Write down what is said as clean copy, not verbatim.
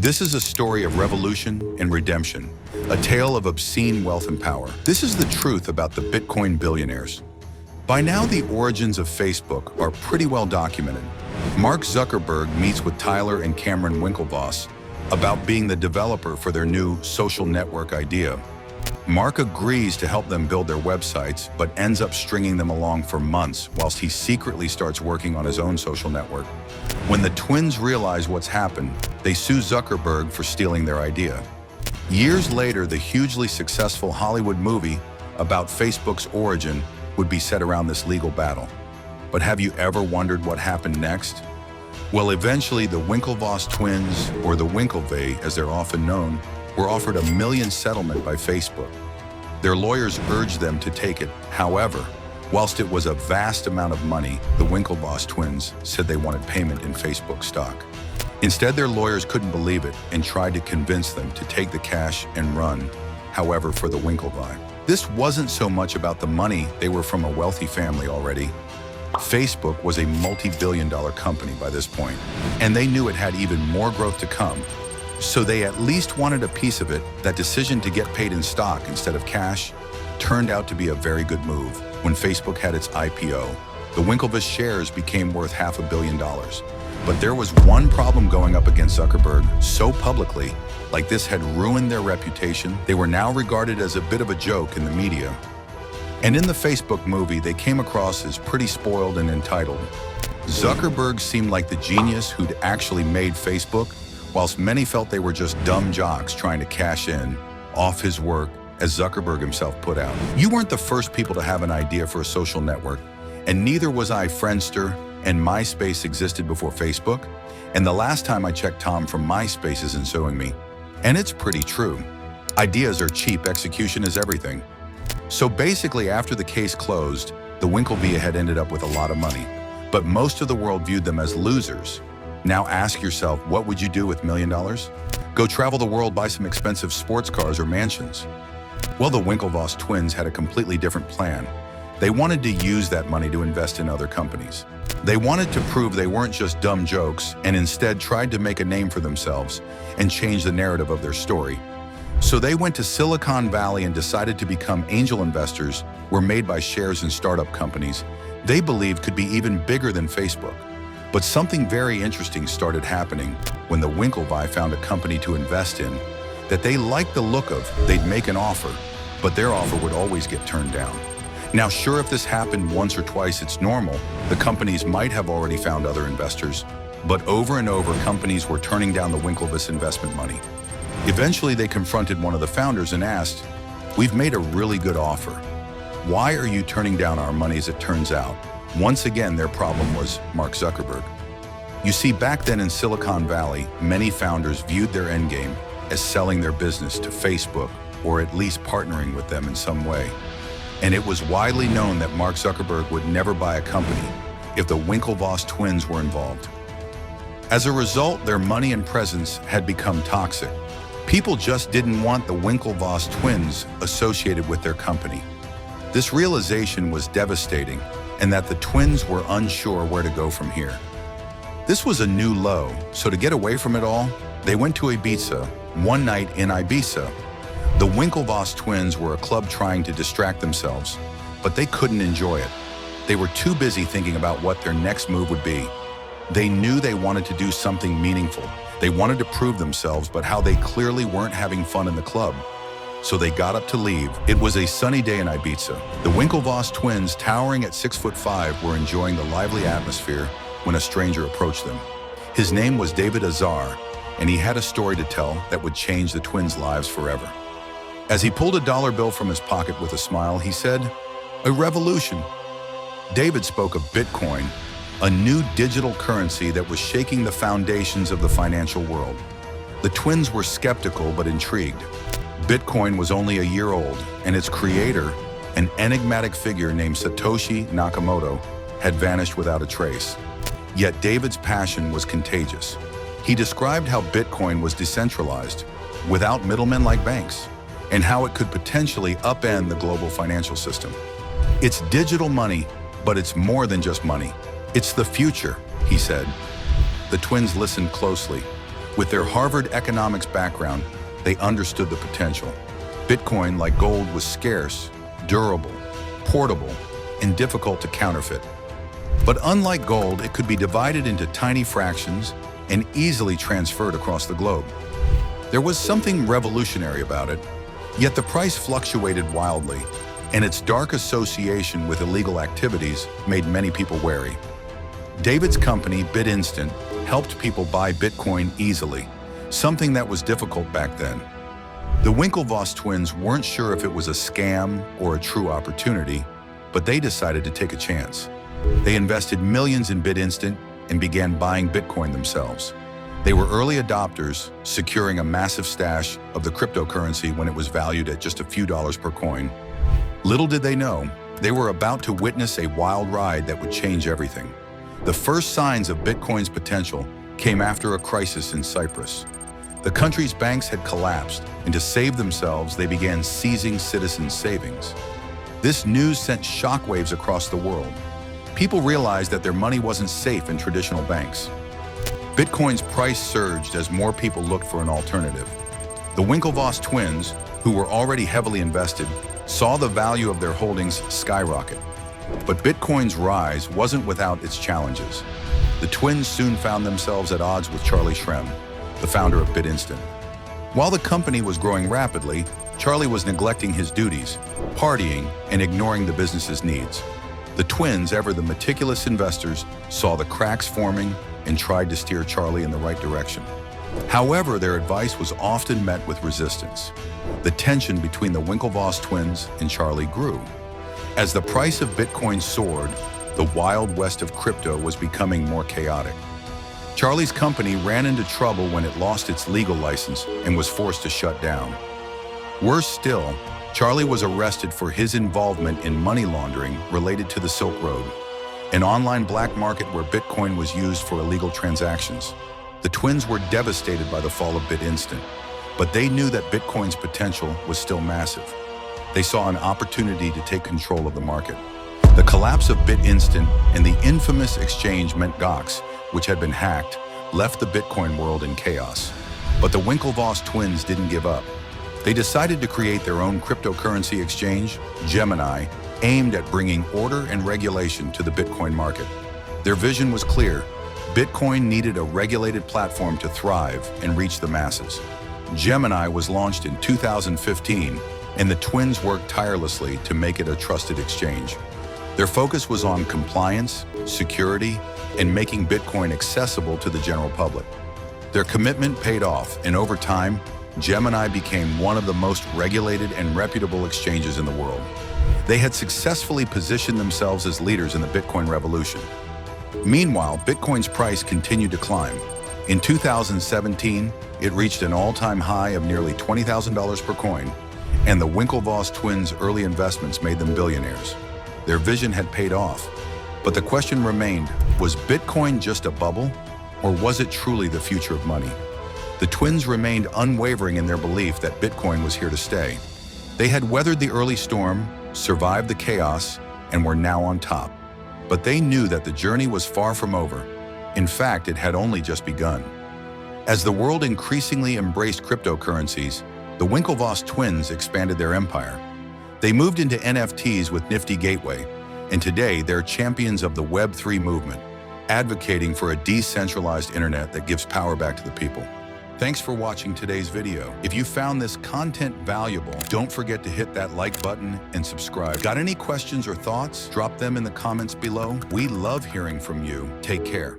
This is a story of revolution and redemption, a tale of obscene wealth and power. This is the truth about the Bitcoin billionaires. By now, the origins of Facebook are pretty well documented. Mark Zuckerberg meets with Tyler and Cameron Winklevoss about being the developer for their new social network idea. Mark agrees to help them build their websites, but ends up stringing them along for months whilst he secretly starts working on his own social network. When the twins realize what's happened, they sue Zuckerberg for stealing their idea. Years later, the hugely successful Hollywood movie about Facebook's origin would be set around this legal battle. But have you ever wondered what happened next? Well, eventually the Winklevoss twins, or the Winklevi as they're often known, were offered $1 million settlement by Facebook. Their lawyers urged them to take it. However, whilst it was a vast amount of money, the Winklevoss twins said they wanted payment in Facebook stock. Instead, their lawyers couldn't believe it and tried to convince them to take the cash and run. However, for the Winklevi, this wasn't so much about the money. They were from a wealthy family already. Facebook was a multi-billion-dollar company by this point, and they knew it had even more growth to come. So they at least wanted a piece of it. That decision to get paid in stock instead of cash turned out to be a very good move. When Facebook had its IPO, the Winklevoss shares became worth $500 million. But there was one problem going up against Zuckerberg so publicly, like this had ruined their reputation. They were now regarded as a bit of a joke in the media. And in the Facebook movie, they came across as pretty spoiled and entitled. Zuckerberg seemed like the genius who'd actually made Facebook, whilst many felt they were just dumb jocks trying to cash in off his work, as Zuckerberg himself put out. You weren't the first people to have an idea for a social network, and neither was I. Friendster and MySpace existed before Facebook, and the last time I checked, Tom from MySpace isn't suing me. And it's pretty true. Ideas are cheap, execution is everything. So basically, after the case closed, the Winklevi had ended up with a lot of money, but most of the world viewed them as losers. Now ask yourself, what would you do with $1 million? Go travel the world, buy some expensive sports cars or mansions. Well, the Winklevoss twins had a completely different plan. They wanted to use that money to invest in other companies. They wanted to prove they weren't just dumb jokes, and instead tried to make a name for themselves and change the narrative of their story. So they went to Silicon Valley and decided to become angel investors, were made by shares in startup companies they believed could be even bigger than Facebook. But something very interesting started happening when the Winklevi found a company to invest in that they liked the look of. They'd make an offer, but their offer would always get turned down. Now, sure, if this happened once or twice, it's normal. The companies might have already found other investors, but over and over, companies were turning down the Winklevoss investment money. Eventually, they confronted one of the founders and asked, "We've made a really good offer. Why are you turning down our money?" As it turns out, once again, their problem was Mark Zuckerberg. You see, back then in Silicon Valley, many founders viewed their endgame as selling their business to Facebook, or at least partnering with them in some way. And it was widely known that Mark Zuckerberg would never buy a company if the Winklevoss twins were involved. As a result, their money and presence had become toxic. People just didn't want the Winklevoss twins associated with their company. This realization was devastating, and that the twins were unsure where to go from here. This was a new low, so to get away from it all, they went to Ibiza. One night in Ibiza, the Winklevoss twins were a club trying to distract themselves, but they couldn't enjoy it. They were too busy thinking about what their next move would be. They knew they wanted to do something meaningful. They wanted to prove themselves, but how they clearly weren't having fun in the club. So they got up to leave. It was a sunny day in Ibiza. The Winklevoss twins, towering at 6'5", were enjoying the lively atmosphere when a stranger approached them. His name was David Azar, and he had a story to tell that would change the twins' lives forever. As he pulled a dollar bill from his pocket with a smile, he said, "A revolution." David spoke of Bitcoin, a new digital currency that was shaking the foundations of the financial world. The twins were skeptical but intrigued. Bitcoin was only a year old, and its creator, an enigmatic figure named Satoshi Nakamoto, had vanished without a trace. Yet David's passion was contagious. He described how Bitcoin was decentralized, without middlemen like banks, and how it could potentially upend the global financial system. It's digital money, but it's more than just money. It's the future, he said. The twins listened closely. With their Harvard economics background, they understood the potential. Bitcoin, like gold, was scarce, durable, portable, and difficult to counterfeit. But unlike gold, it could be divided into tiny fractions and easily transferred across the globe. There was something revolutionary about it, yet the price fluctuated wildly, and its dark association with illegal activities made many people wary. David's company, BitInstant, helped people buy Bitcoin easily, something that was difficult back then. The Winklevoss twins weren't sure if it was a scam or a true opportunity, but they decided to take a chance. They invested millions in BitInstant and began buying Bitcoin themselves. They were early adopters, securing a massive stash of the cryptocurrency when it was valued at just a few dollars per coin. Little did they know, they were about to witness a wild ride that would change everything. The first signs of Bitcoin's potential came after a crisis in Cyprus. The country's banks had collapsed, and to save themselves, they began seizing citizens' savings. This news sent shockwaves across the world. People realized that their money wasn't safe in traditional banks. Bitcoin's price surged as more people looked for an alternative. The Winklevoss twins, who were already heavily invested, saw the value of their holdings skyrocket. But Bitcoin's rise wasn't without its challenges. The twins soon found themselves at odds with Charlie Shrem, the founder of BitInstant. While the company was growing rapidly, Charlie was neglecting his duties, partying, and ignoring the business's needs. The twins, ever the meticulous investors, saw the cracks forming and tried to steer Charlie in the right direction. However, their advice was often met with resistance. The tension between the Winklevoss twins and Charlie grew. As the price of Bitcoin soared, the wild west of crypto was becoming more chaotic. Charlie's company ran into trouble when it lost its legal license and was forced to shut down. Worse still, Charlie was arrested for his involvement in money laundering related to the Silk Road, an online black market where Bitcoin was used for illegal transactions. The twins were devastated by the fall of BitInstant, but they knew that Bitcoin's potential was still massive. They saw an opportunity to take control of the market. The collapse of BitInstant and the infamous exchange Mt. Gox, which had been hacked, left the Bitcoin world in chaos. But the Winklevoss twins didn't give up. They decided to create their own cryptocurrency exchange, Gemini, aimed at bringing order and regulation to the Bitcoin market. Their vision was clear. Bitcoin needed a regulated platform to thrive and reach the masses. Gemini was launched in 2015, and the twins worked tirelessly to make it a trusted exchange. Their focus was on compliance, security, and making Bitcoin accessible to the general public. Their commitment paid off, and over time, Gemini became one of the most regulated and reputable exchanges in the world. They had successfully positioned themselves as leaders in the Bitcoin revolution. Meanwhile, Bitcoin's price continued to climb. In 2017, it reached an all-time high of nearly $20,000 per coin, and the Winklevoss twins' early investments made them billionaires. Their vision had paid off, but the question remained, was Bitcoin just a bubble, or was it truly the future of money? The twins remained unwavering in their belief that Bitcoin was here to stay. They had weathered the early storm, survived the chaos, and were now on top. But they knew that the journey was far from over. In fact, it had only just begun. As the world increasingly embraced cryptocurrencies, the Winklevoss twins expanded their empire. They moved into NFTs with Nifty Gateway, and today they're champions of the Web3 movement, advocating for a decentralized internet that gives power back to the people. Thanks for watching today's video. If you found this content valuable, don't forget to hit that like button and subscribe. Got any questions or thoughts? Drop them in the comments below. We love hearing from you. Take care.